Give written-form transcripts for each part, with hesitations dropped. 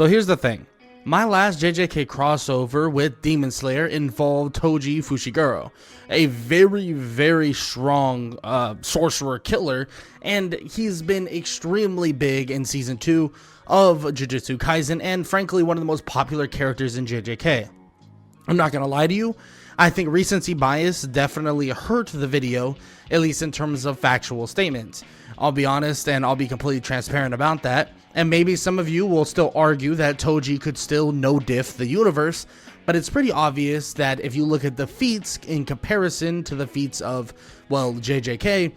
So here's the thing. My last JJK crossover with Demon Slayer involved Toji Fushiguro, a very, very strong sorcerer killer, and he's been extremely big in Season 2 of Jujutsu Kaisen, and frankly, one of the most popular characters in JJK. I'm not gonna lie to you, I think recency bias definitely hurt the video, at least in terms of factual statements. I'll be honest and I'll be completely transparent about that, and maybe some of you will still argue that Toji could still no-diff the universe, but it's pretty obvious that if you look at the feats in comparison to the feats of, well, JJK,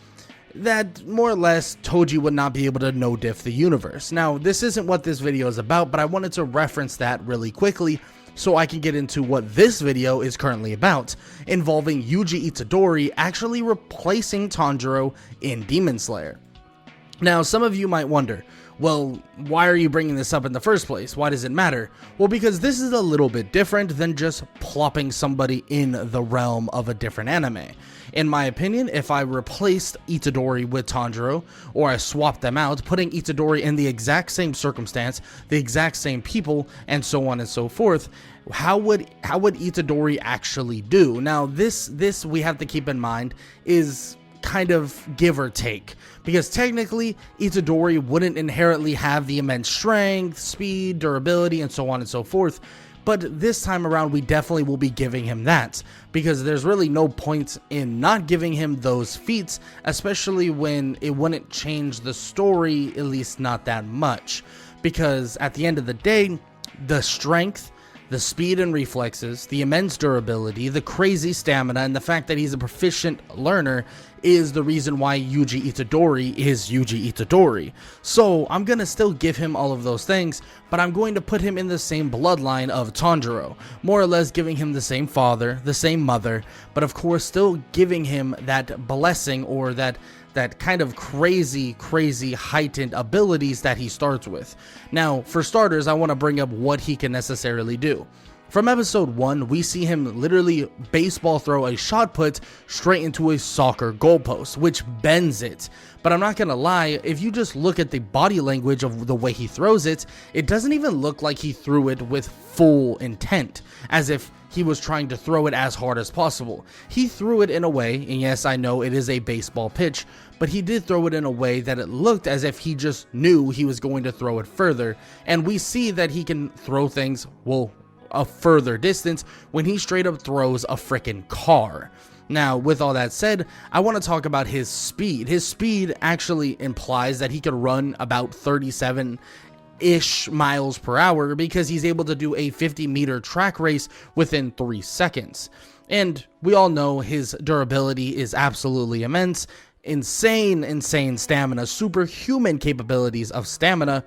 that more or less Toji would not be able to no-diff the universe. Now, this isn't what this video is about, but I wanted to reference that really quickly so I can get into what this video is currently about, involving Yuji Itadori actually replacing Tanjiro in Demon Slayer. Now, some of you might wonder, well, why are you bringing this up in the first place? Why does it matter? Well, because this is a little bit different than just plopping somebody in the realm of a different anime. In my opinion, if I replaced Itadori with Tanjiro, or I swapped them out, putting Itadori in the exact same circumstance, the exact same people, and so on and so forth, how would Itadori actually do? Now, this we have to keep in mind is kind of give or take, because technically Itadori wouldn't inherently have the immense strength, speed, durability, and so on and so forth, but this time around we definitely will be giving him that, because there's really no point in not giving him those feats, especially when it wouldn't change the story, at least not that much, because at the end of the day, the strength, the speed and reflexes, the immense durability, the crazy stamina, and the fact that he's a proficient learner is the reason why Yuji Itadori is Yuji Itadori. So I'm gonna still give him all of those things, but I'm going to put him in the same bloodline of Tanjiro, more or less giving him the same father, the same mother, but of course still giving him that blessing, or that kind of crazy heightened abilities that he starts with. Now, for starters, I want to bring up what he can necessarily do. From episode 1, we see him literally baseball throw a shot put straight into a soccer goalpost, which bends it. But I'm not gonna lie, if you just look at the body language of the way he throws it, it doesn't even look like he threw it with full intent, as if he was trying to throw it as hard as possible. He threw it in a way, and yes, I know it is a baseball pitch, but he did throw it in a way that it looked as if he just knew he was going to throw it further, and we see that he can throw things, well, a further distance when he straight up throws a freaking car. Now, with all that said, I want to talk about his speed. His speed actually implies that he could run about 37-ish miles per hour, because he's able to do a 50-meter track race within 3 seconds. And we all know his durability is absolutely immense. Insane stamina, superhuman capabilities of stamina,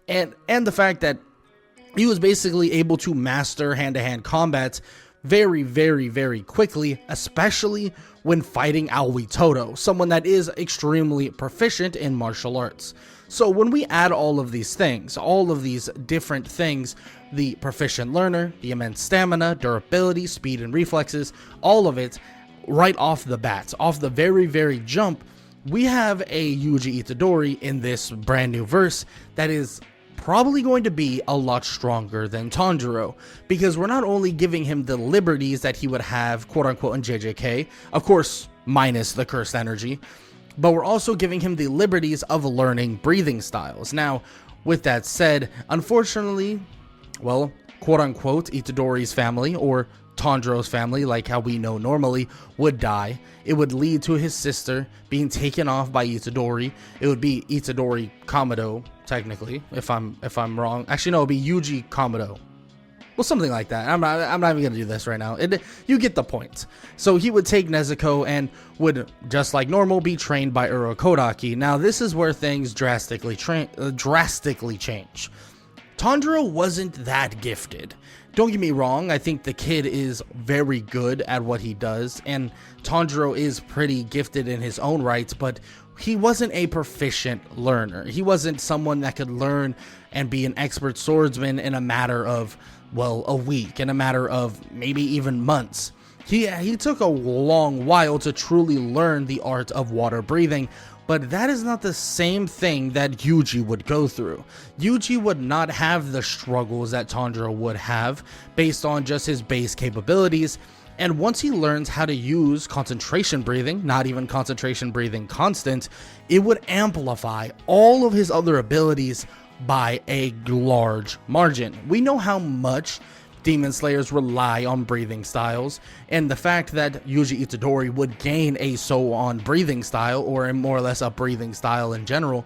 and the fact that he was basically able to master hand-to-hand combat very quickly, especially when fighting Aoi Todo, someone that is extremely proficient in martial arts. So when we add all of these things, all of these different things, the proficient learner, the immense stamina, durability, speed and reflexes, all of it, right off the bat, off the very jump, we have a Yuji Itadori in this brand new verse that is probably going to be a lot stronger than Tanjiro, because we're not only giving him the liberties that he would have, quote unquote, in JJK, of course, minus the cursed energy, but we're also giving him the liberties of learning breathing styles. Now, with that said, unfortunately, well, quote unquote, Itadori's family, or Tanjiro's family, like how we know normally, would die. It would lead to his sister being taken off by Itadori. It would be Itadori Kamado, technically, if I'm wrong. Actually, no, it would be Yuji Kamado. Well, something like that. I'm not even gonna do this right now. You get the point. So he would take Nezuko and would, just like normal, be trained by Urokodaki. Now, this is where things drastically change. Tanjiro wasn't that gifted. Don't get me wrong, I think the kid is very good at what he does, and Tanjiro is pretty gifted in his own rights, but he wasn't a proficient learner. He wasn't someone that could learn and be an expert swordsman in a matter of, well, a week, in a matter of maybe even months. He took a long while to truly learn the art of water breathing, but that is not the same thing that Yuji would go through. Yuji would not have the struggles that Tanjiro would have based on just his base capabilities, and once he learns how to use concentration breathing, not even concentration breathing constant, it would amplify all of his other abilities by a large margin. We know how much Demon Slayers rely on breathing styles, and the fact that Yuji Itadori would gain a so-on breathing style, or more or less a breathing style in general,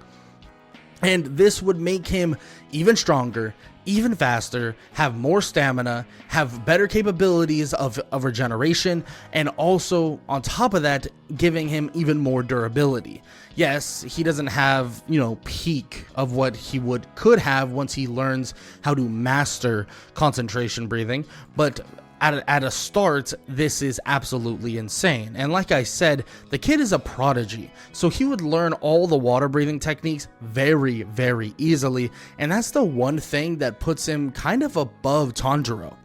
and this would make him even stronger, even faster, have more stamina, have better capabilities of regeneration, and also on top of that, giving him even more durability. Yes, he doesn't have, peak of what he could have once he learns how to master concentration breathing, but at a start, this is absolutely insane. And like I said, the kid is a prodigy, so he would learn all the water breathing techniques very, very easily, and that's the one thing that puts him kind of above Tanjiro.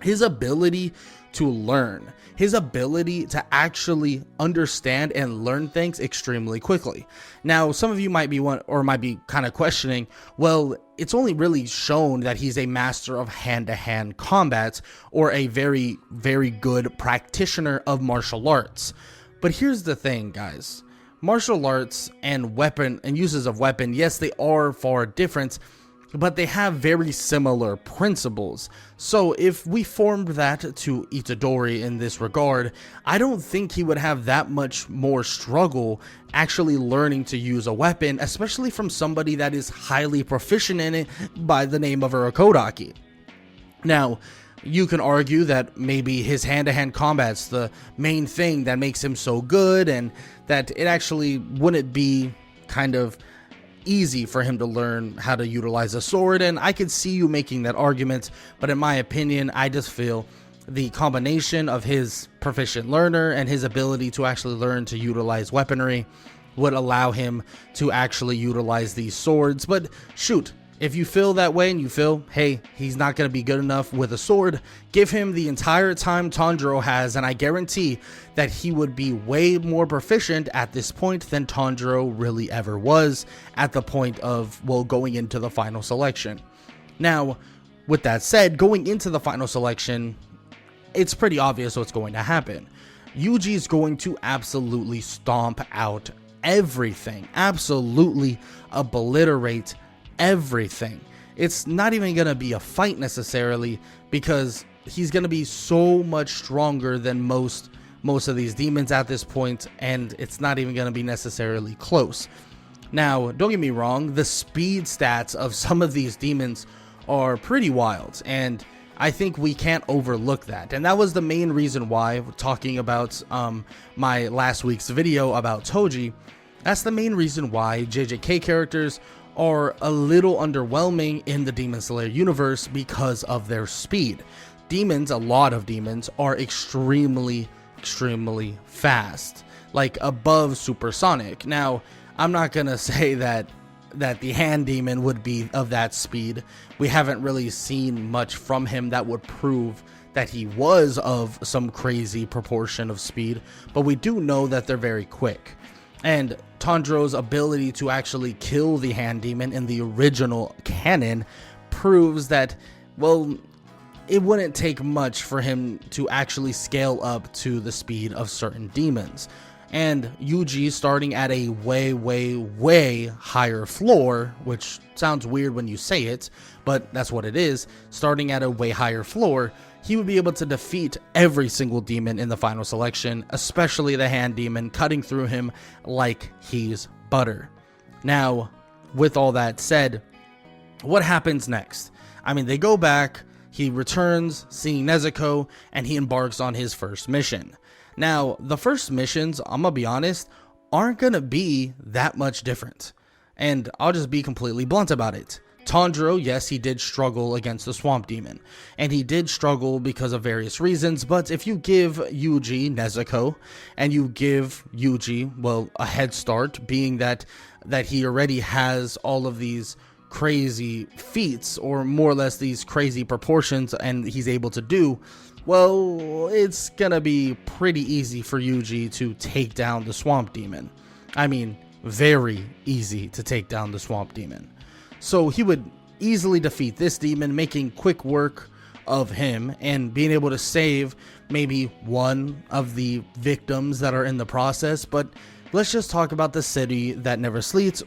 His ability to learn, his ability to actually understand and learn things extremely quickly. Now, some of you might be kind of questioning, well, it's only really shown that he's a master of hand-to-hand combat, or a very, very good practitioner of martial arts. But here's the thing, guys. Martial arts and uses of weapon, yes, they are far different, but they have very similar principles. So if we formed that to Itadori in this regard, I don't think he would have that much more struggle actually learning to use a weapon, especially from somebody that is highly proficient in it by the name of Urokodaki. Now, you can argue that maybe his hand-to-hand combat's the main thing that makes him so good, and that it actually wouldn't be kind of easy for him to learn how to utilize a sword, and I could see you making that argument, but in my opinion, I just feel the combination of his proficient learner and his ability to actually learn to utilize weaponry would allow him to actually utilize these swords. But shoot, if you feel that way and you feel, hey, he's not going to be good enough with a sword, give him the entire time Tanjiro has, and I guarantee that he would be way more proficient at this point than Tanjiro really ever was at the point of, going into the final selection. Now, with that said, going into the final selection, it's pretty obvious what's going to happen. Yuji's going to absolutely stomp out everything, absolutely obliterate everything. It's not even going to be a fight necessarily, because he's going to be so much stronger than most of these demons at this point, and it's not even going to be necessarily close. Now, don't get me wrong, the speed stats of some of these demons are pretty wild, and I think we can't overlook that. And that was the main reason why, talking about my last week's video about Toji, that's the main reason why JJK characters are a little underwhelming in the Demon Slayer universe, because of their speed. Demons, a lot of demons, are extremely fast, like above supersonic. Now, I'm not gonna say that the hand demon would be of that speed. We haven't really seen much from him that would prove that he was of some crazy proportion of speed, but we do know that they're very quick. And Tanjiro's ability to actually kill the hand demon in the original canon proves that, it wouldn't take much for him to actually scale up to the speed of certain demons. And Yuji, starting at a way higher floor, which sounds weird when you say it, but that's what it is, starting at a way higher floor, he would be able to defeat every single demon in the final selection, especially the hand demon, cutting through him like he's butter. Now, with all that said, what happens next? I mean, they go back, he returns, seeing Nezuko, and he embarks on his first mission. Now, the first missions, I'm gonna be honest, aren't gonna be that much different. And I'll just be completely blunt about it. Tanjiro, yes, he did struggle against the Swamp Demon, and he did struggle because of various reasons, but if you give Yuji Nezuko, and you give Yuji, a head start, being that he already has all of these crazy feats, or more or less these crazy proportions, and he's able to do, Well, it's gonna be pretty easy for Yuji to take down the Swamp Demon. I mean, very easy to take down the Swamp Demon. So he would easily defeat this demon, making quick work of him and being able to save maybe one of the victims that are in the process. But let's just talk about the city that never sleeps,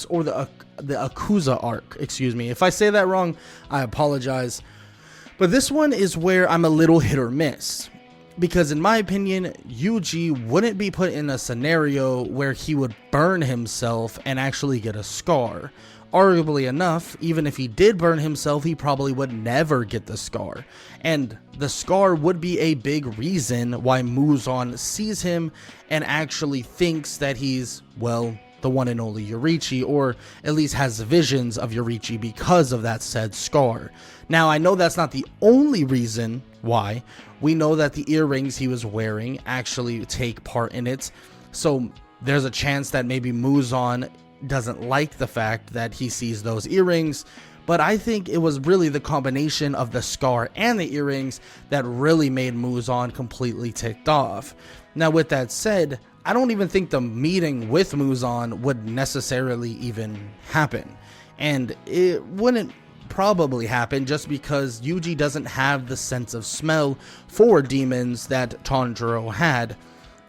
or the Akuza arc. Excuse me. If I say that wrong, I apologize. But this one is where I'm a little hit or miss. Because in my opinion, Yuji wouldn't be put in a scenario where he would burn himself and actually get a scar. Arguably enough, even if he did burn himself, he probably would never get the scar. And the scar would be a big reason why Muzan sees him and actually thinks that he's, well, the one and only Yoriichi, or at least has visions of Yoriichi because of that said scar. Now, I know that's not the only reason why. We know that the earrings he was wearing actually take part in it. So there's a chance that maybe Muzan doesn't like the fact that he sees those earrings, but I think it was really the combination of the scar and the earrings that really made Muzan completely ticked off. Now, with that said, I don't even think the meeting with Muzan would necessarily even happen, and it wouldn't probably happen just because Yuji doesn't have the sense of smell for demons that Tanjiro had,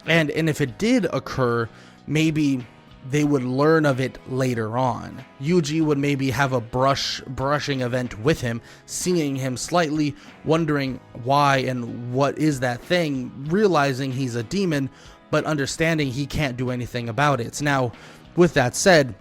and if it did occur, maybe they would learn of it later on. Yuji would maybe have a brushing event with him, seeing him slightly, wondering why and what is that thing, realizing he's a demon, but understanding he can't do anything about it. Now, with that said,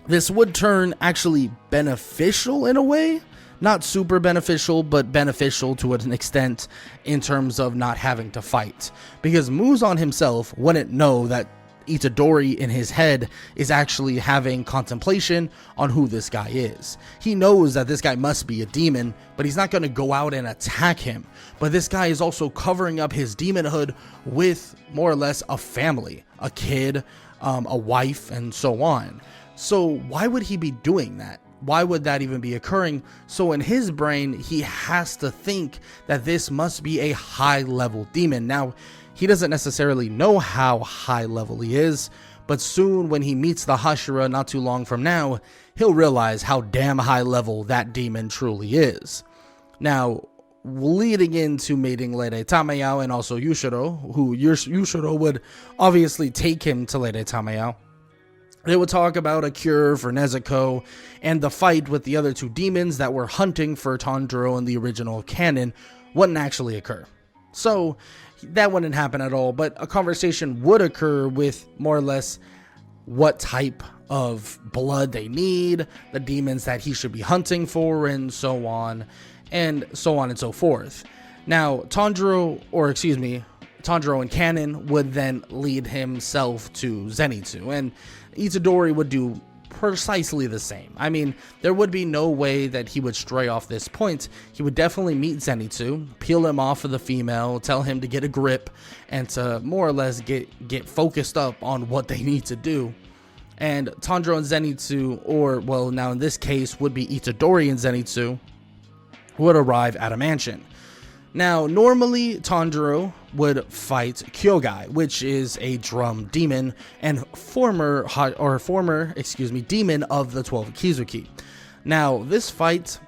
this would turn actually beneficial in a way. Not super beneficial, but beneficial to an extent in terms of not having to fight. Because Muzan himself wouldn't know that Itadori in his head is actually having contemplation on who this guy is. He knows that this guy must be a demon, but he's not going to go out and attack him. But this guy is also covering up his demonhood with more or less a family, a kid, a wife, and so on. So why would he be doing that? Why would that even be occurring? So in his brain, he has to think that this must be a high-level demon. Now, he doesn't necessarily know how high level he is, but soon when he meets the Hashira not too long from now, he'll realize how damn high level that demon truly is. Now, leading into meeting Lady Tamayao and also Yushiro, who Yushiro would obviously take him to Lady Tamayao, they would talk about a cure for Nezuko and the fight with the other two demons that were hunting for Tanjiro in the original canon wouldn't actually occur. So that wouldn't happen at all, but a conversation would occur with more or less what type of blood they need, the demons that he should be hunting for, and so on and so forth. Now, Tanjiro in canon would then lead himself to Zenitsu, and Itadori would do precisely the same. I mean, there would be no way that he would stray off this point. He would definitely meet Zenitsu, peel him off of the female, tell him to get a grip, and to more or less get focused up on what they need to do. And Tanjiro and Zenitsu, or well, now in this case would be Itadori and Zenitsu, would arrive at a mansion. Now, normally Tanjiro would fight Kyogai, which is a drum demon and former demon of the 12 Kizuki. Now, this fight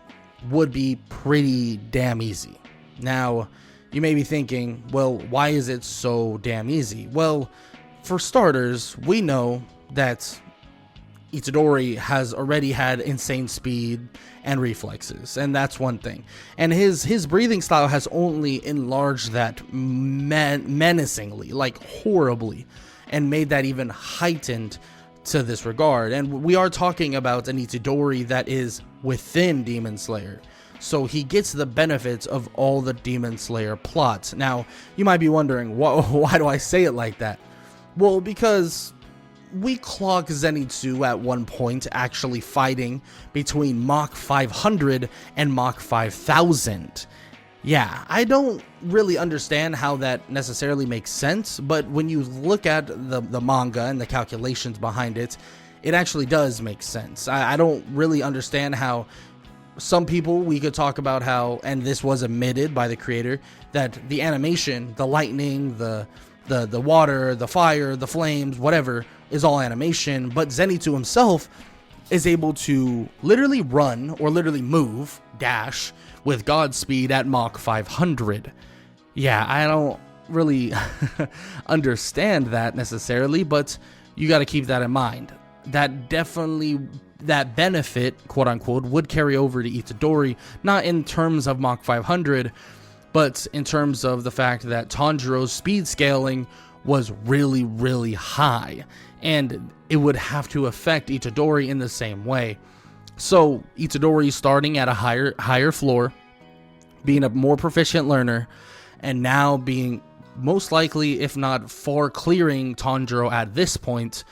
would be pretty damn easy. Now, you may be thinking, well, why is it so damn easy? Well, for starters, we know that Itadori has already had insane speed and reflexes, and that's one thing. And his breathing style has only enlarged that menacingly, like horribly, and made that even heightened to this regard. And we are talking about an Itadori that is within Demon Slayer, so he gets the benefits of all the Demon Slayer plots. Now, you might be wondering, why do I say it like that? Well, because we clock Zenitsu at one point actually fighting between Mach 500 and Mach 5000. Yeah, I don't really understand how that necessarily makes sense, but when you look at the manga and the calculations behind it, it actually does make sense. I don't really understand how some people, we could talk about how, and this was admitted by the creator, that the animation, the lightning, the water, the fire, the flames, whatever, is all animation, but Zenitsu himself is able to literally run or literally move, dash, with Godspeed at Mach 500. Yeah, I don't really understand that necessarily, but you got to keep that in mind. That definitely, that benefit, quote unquote, would carry over to Itadori, not in terms of Mach 500, but in terms of the fact that Tanjiro's speed scaling was really, really high, and it would have to affect Itadori in the same way. So Itadori starting at a higher floor, being a more proficient learner, and now being most likely, if not far clearing Tanjiro at this point,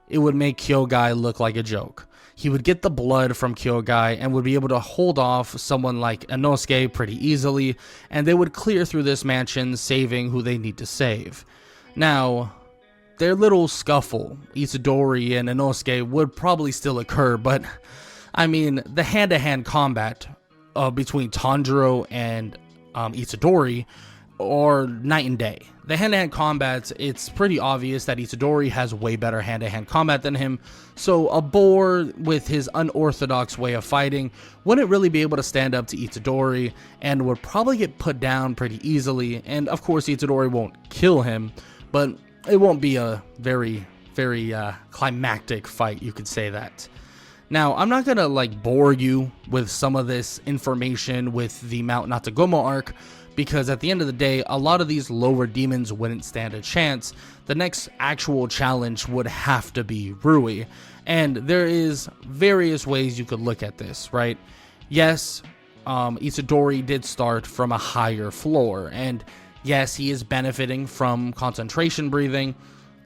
it would make Kyogai look like a joke. He would get the blood from Kyogai and would be able to hold off someone like Inosuke pretty easily, and they would clear through this mansion, saving who they need to save. Now, their little scuffle, Itadori and Inosuke, would probably still occur, but I mean, the hand-to-hand combat between Tanjiro and Itadori are night and day. The hand-to-hand combat, it's pretty obvious that Itadori has way better hand-to-hand combat than him, so a boar with his unorthodox way of fighting wouldn't really be able to stand up to Itadori and would probably get put down pretty easily, and of course Itadori won't kill him, but it won't be a very, very climactic fight, you could say that. Now, I'm not gonna bore you with some of this information with the Mount Natagumo arc, because at the end of the day, a lot of these lower demons wouldn't stand a chance. The next actual challenge would have to be Rui, and there is various ways you could look at this, right? Yes, Itadori did start from a higher floor, and yes, he is benefiting from concentration breathing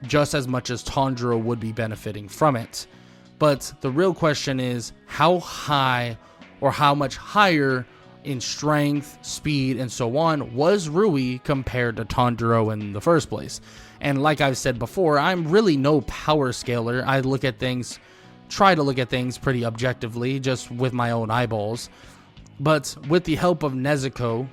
just as much as Tanjiro would be benefiting from it. But the real question is, how high or how much higher in strength, speed, and so on was Rui compared to Tanjiro in the first place? And like I've said before, I'm really no power scaler. I try to look at things pretty objectively, just with my own eyeballs. But with the help of Nezuko,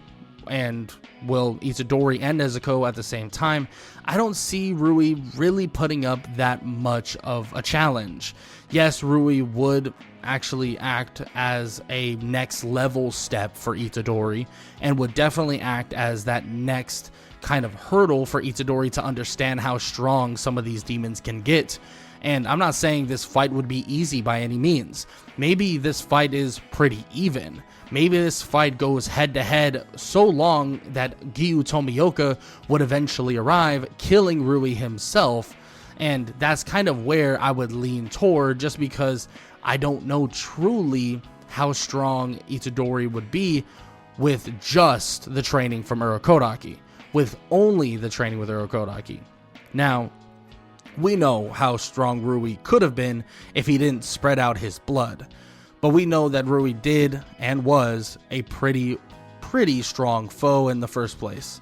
and Itadori and Nezuko at the same time, I don't see Rui really putting up that much of a challenge. Yes, Rui would actually act as a next level step for Itadori, and would definitely act as that next kind of hurdle for Itadori to understand how strong some of these demons can get. And I'm not saying this fight would be easy by any means. Maybe this fight is pretty even. Maybe this fight goes head to head so long that Giyu Tomioka would eventually arrive, killing Rui himself. And that's kind of where I would lean toward, just because I don't know truly how strong Itadori would be with just the training from Urokodaki, with only the training with Urokodaki. Now, we know how strong Rui could have been if he didn't spread out his blood, but we know that Rui did and was a pretty strong foe in the first place.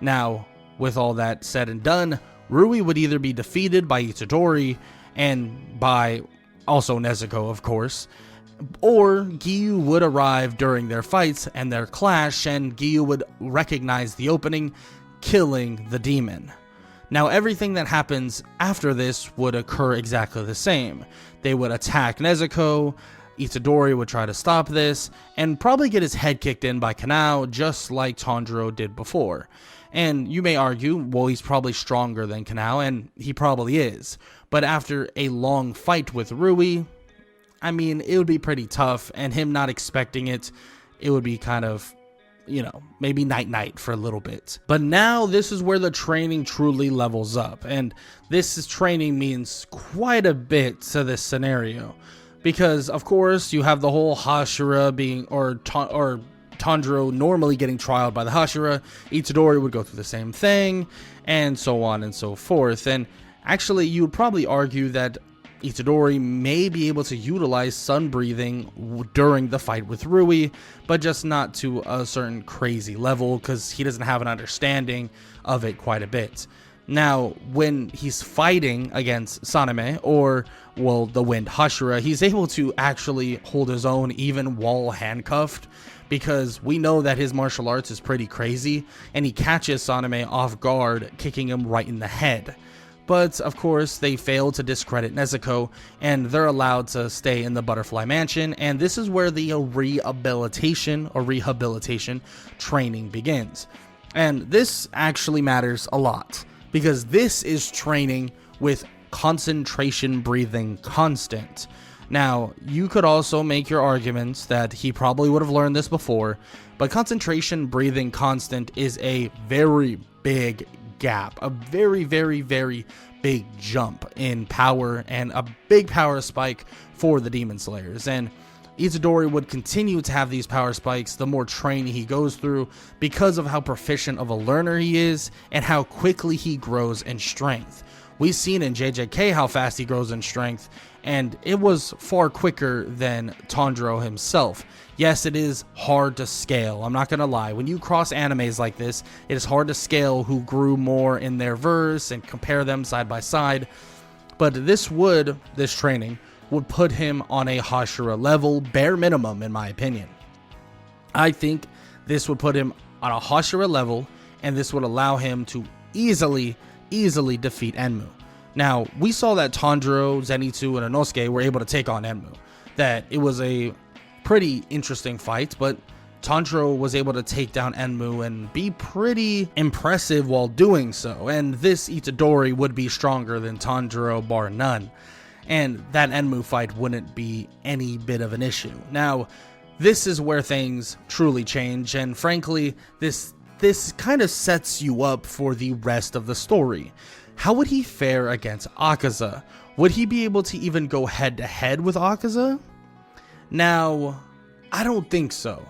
Now, with all that said and done, Rui would either be defeated by Itadori and by also Nezuko, of course, or Giyu would arrive during their fights and their clash, and Giyu would recognize the opening, killing the demon. Now, everything that happens after this would occur exactly the same. They would attack Nezuko, Itadori would try to stop this, and probably get his head kicked in by Kanao, just like Tanjiro did before. And you may argue, well, he's probably stronger than Kanao, and he probably is. But after a long fight with Rui, I mean, it would be pretty tough, and him not expecting it, it would be kind of, maybe night-night for a little bit. But now this is where the training truly levels up, and training means quite a bit to this scenario. Because, of course, you have the whole hashira being, or Tanjiro normally getting trialed by the hashira, Itadori would go through the same thing, and so on and so forth. And actually, you would probably argue that Itadori may be able to utilize sun breathing during the fight with Rui, but just not to a certain crazy level, because he doesn't have an understanding of it quite a bit. Now, when he's fighting against Saname, or, well, the wind Hashira, he's able to actually hold his own even while handcuffed, because we know that his martial arts is pretty crazy, and he catches Saname off guard, kicking him right in the head. But, of course, they fail to discredit Nezuko, and they're allowed to stay in the Butterfly Mansion, and this is where the rehabilitation training begins. And this actually matters a lot, because this is training with concentration breathing constant. Now, you could also make your arguments that he probably would have learned this before, but concentration breathing constant is a very big gap, a very, very, very big jump in power, and a big power spike for the Demon Slayers. And Itadori would continue to have these power spikes the more training he goes through, because of how proficient of a learner he is and how quickly he grows in strength. We've seen in JJK how fast he grows in strength, and it was far quicker than Tanjiro himself. Yes, it is hard to scale, I'm not gonna lie. When you cross animes like this, it is hard to scale who grew more in their verse and compare them side by side. But this training would put him on a Hashira level, bare minimum in my opinion. I think this would put him on a Hashira level, and this would allow him to easily defeat Enmu. Now, we saw that Tanjiro, Zenitsu, and Inosuke were able to take on Enmu. That it was a pretty interesting fight, but Tanjiro was able to take down Enmu and be pretty impressive while doing so, and this Itadori would be stronger than Tanjiro bar none, and that Enmu fight wouldn't be any bit of an issue. Now, this is where things truly change, and frankly, this kind of sets you up for the rest of the story. How would he fare against Akaza? Would he be able to even go head to head with Akaza? Now, I don't think so.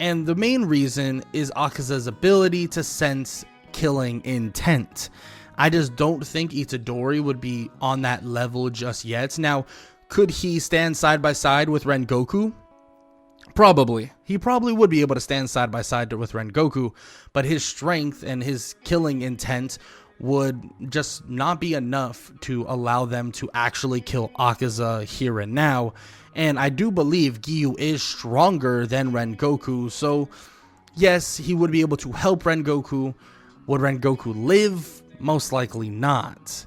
And the main reason is Akaza's ability to sense killing intent. I just don't think Itadori would be on that level just yet. Now, could he stand side by side with Rengoku? Probably. He probably would be able to stand side by side with Rengoku, but his strength and his killing intent would just not be enough to allow them to actually kill Akaza here and now. And I do believe Giyu is stronger than Rengoku, so yes, he would be able to help Rengoku. Would Rengoku live? Most likely not.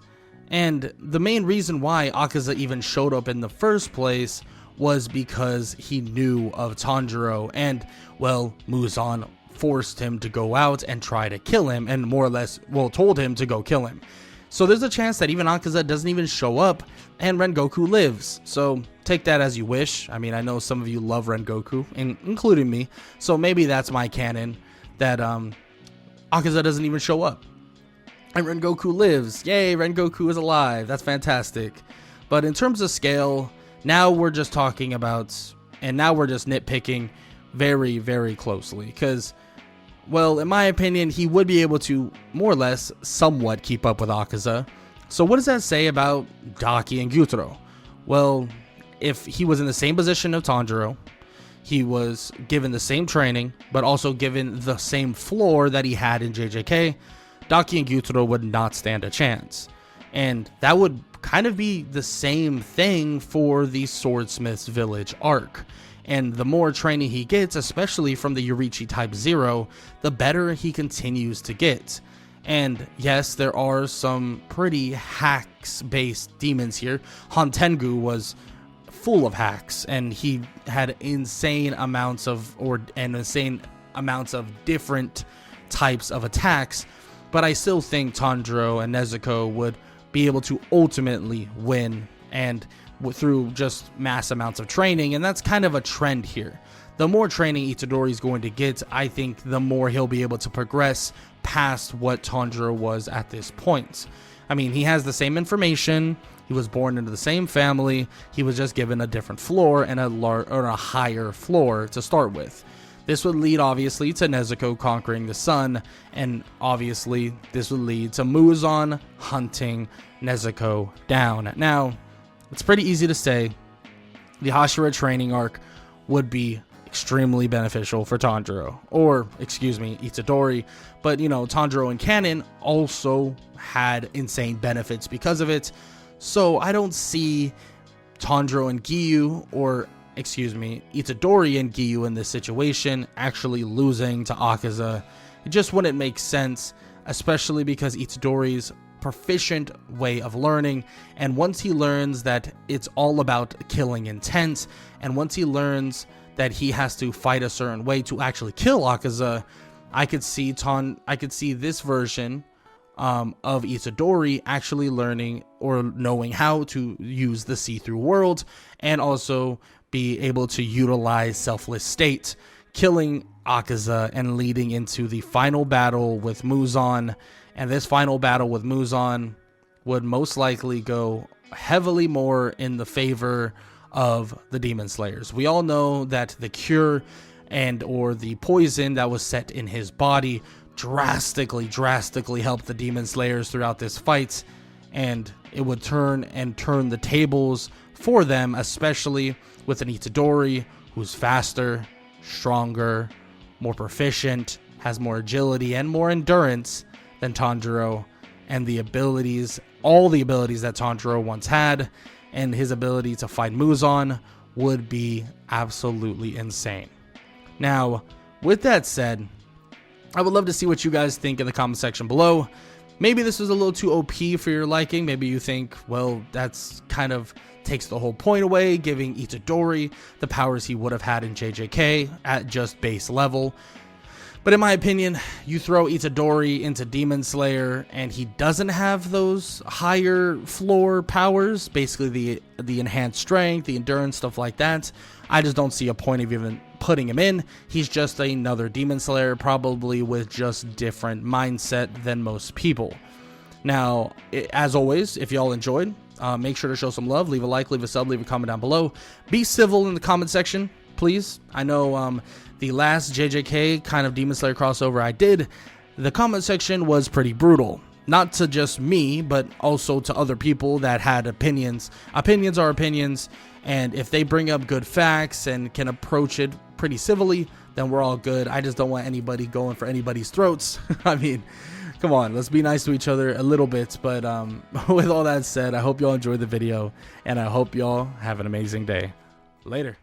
And the main reason why Akaza even showed up in the first place was because he knew of Tanjiro, and, well, Muzan forced him to go out and try to kill him, and more or less, well, told him to go kill him. So there's a chance that even Akaza doesn't even show up, and Rengoku lives. So take that as you wish. I mean, I know some of you love Rengoku, including me, so maybe that's my canon, that Akaza doesn't even show up, and Rengoku lives. Yay, Rengoku is alive. That's fantastic. But in terms of scale, now we're just talking about, and now we're just nitpicking very, very closely, because, well, in my opinion, he would be able to more or less somewhat keep up with Akaza. So what does that say about Daki and Gyutaro? Well, if he was in the same position of Tanjiro, he was given the same training, but also given the same floor that he had in JJK, Daki and Gyutaro would not stand a chance. And that would kind of be the same thing for the Swordsmith's Village arc. And the more training he gets, especially from the Yoriichi Type 0, the better he continues to get. And yes, there are some pretty hacks-based demons here. Hantengu was full of hacks, and he had insane amounts of different types of attacks. But I still think Tanjiro and Nezuko would be able to ultimately win, and through just mass amounts of training, and that's kind of a trend here. The more training Itadori is going to get, I think the more he'll be able to progress past what Tanjiro was at this point. I mean, he has the same information, he was born into the same family, he was just given a different floor and a higher floor to start with. This would lead, obviously, to Nezuko conquering the sun, and obviously, this would lead to Muzan hunting Nezuko down. Now, it's pretty easy to say the Hashira training arc would be extremely beneficial for Tanjiro, or excuse me, Itadori. But you know, Tanjiro and canon also had insane benefits because of it. So I don't see Tanjiro and Giyu, or excuse me, Itadori and Giyu in this situation actually losing to Akaza. It just wouldn't make sense, especially because Itadori's proficient way of learning, and once he learns that it's all about killing intent, and once he learns that he has to fight a certain way to actually kill Akaza, I could see this version of Itadori actually learning or knowing how to use the see-through world, and also be able to utilize selfless state, killing Akaza and leading into the final battle with Muzan. And this final battle with Muzan would most likely go heavily more in the favor of the Demon Slayers. We all know that the cure and or the poison that was set in his body drastically helped the Demon Slayers throughout this fight, and it would turn the tables for them, especially with an Itadori who's faster, stronger, more proficient, has more agility and more endurance than Tanjiro, and all the abilities that Tanjiro once had, and his ability to fight Muzan would be absolutely insane. Now, with that said, I would love to see what you guys think in the comment section below. Maybe this was a little too OP for your liking. Maybe you think, well, that's kind of takes the whole point away, giving Itadori the powers he would have had in JJK at just base level. But in my opinion, you throw Itadori into Demon Slayer and he doesn't have those higher floor powers, basically the enhanced strength, the endurance, stuff like that. I just don't see a point of even putting him in. He's just another Demon Slayer, probably with just different mindset than most people. Now, as always, if y'all enjoyed, make sure to show some love, leave a like, leave a sub, leave a comment down below. Be civil in the comment section, please. I know the last JJK kind of Demon Slayer crossover I did, the comment section was pretty brutal. Not to just me, but also to other people that had opinions. Opinions are opinions, and if they bring up good facts and can approach it pretty civilly, then we're all good. I just don't want anybody going for anybody's throats. I mean, come on, let's be nice to each other a little bit. But with all that said, I hope y'all enjoyed the video, and I hope y'all have an amazing day. Later.